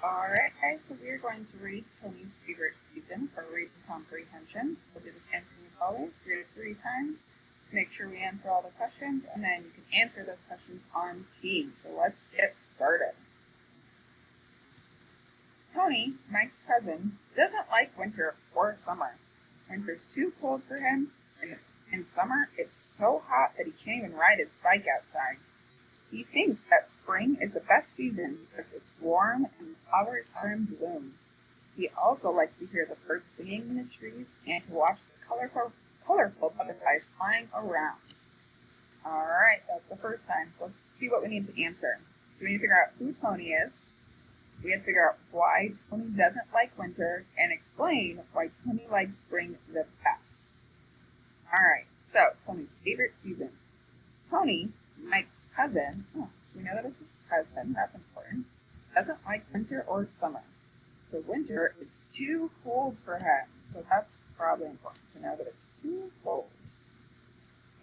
Alright guys, so we are going to read Tony's favorite season for reading comprehension. We'll do the same thing as always, read it 3 times, make sure we answer all the questions, and then you can answer those questions on teams. So let's get started. Tony, Mike's cousin, doesn't like winter or summer. Winter's too cold for him, and in summer it's so hot that he can't even ride his bike outside. He thinks that spring is the best season because it's warm and the flowers are in bloom. He also likes to hear the birds singing in the trees and to watch the colorful butterflies flying around. Alright, that's the first time. So let's see what we need to answer. So we need to figure out who Tony is. We have to figure out why Tony doesn't like winter and explain why Tony likes spring the best. Alright, so Tony's favorite season. Tony, Mike's cousin, so we know that it's his cousin, that's important, doesn't like winter or summer. So winter is too cold for him, so that's probably important to know that it's too cold.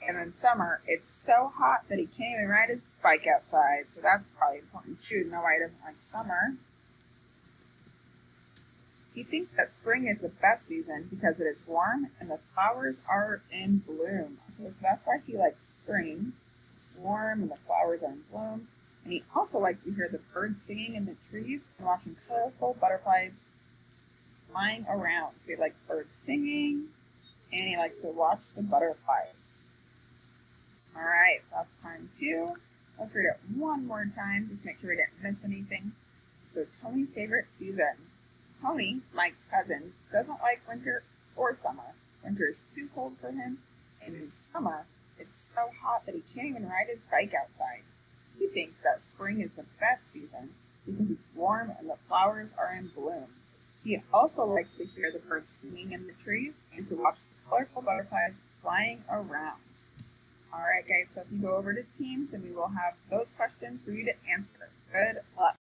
And then summer, it's so hot that he can't even ride his bike outside, so that's probably important too to know why he doesn't like summer. He thinks that spring is the best season because it is warm and the flowers are in bloom. Okay, so that's why he likes spring. It's warm and the flowers are in bloom. And he also likes to hear the birds singing in the trees and watching colorful butterflies flying around. So he likes birds singing and he likes to watch the butterflies. Alright, that's time 2. Let's read it one more time, just make sure we didn't miss anything. So Tony's favorite season. Tony, Mike's cousin, doesn't like winter or summer. Winter is too cold for him, and in summer, it's so hot that he can't even ride his bike outside. He thinks that spring is the best season because it's warm and the flowers are in bloom. He also likes to hear the birds singing in the trees and to watch the colorful butterflies flying around. Alright guys, so if you go over to Teams, then we will have those questions for you to answer. Good luck!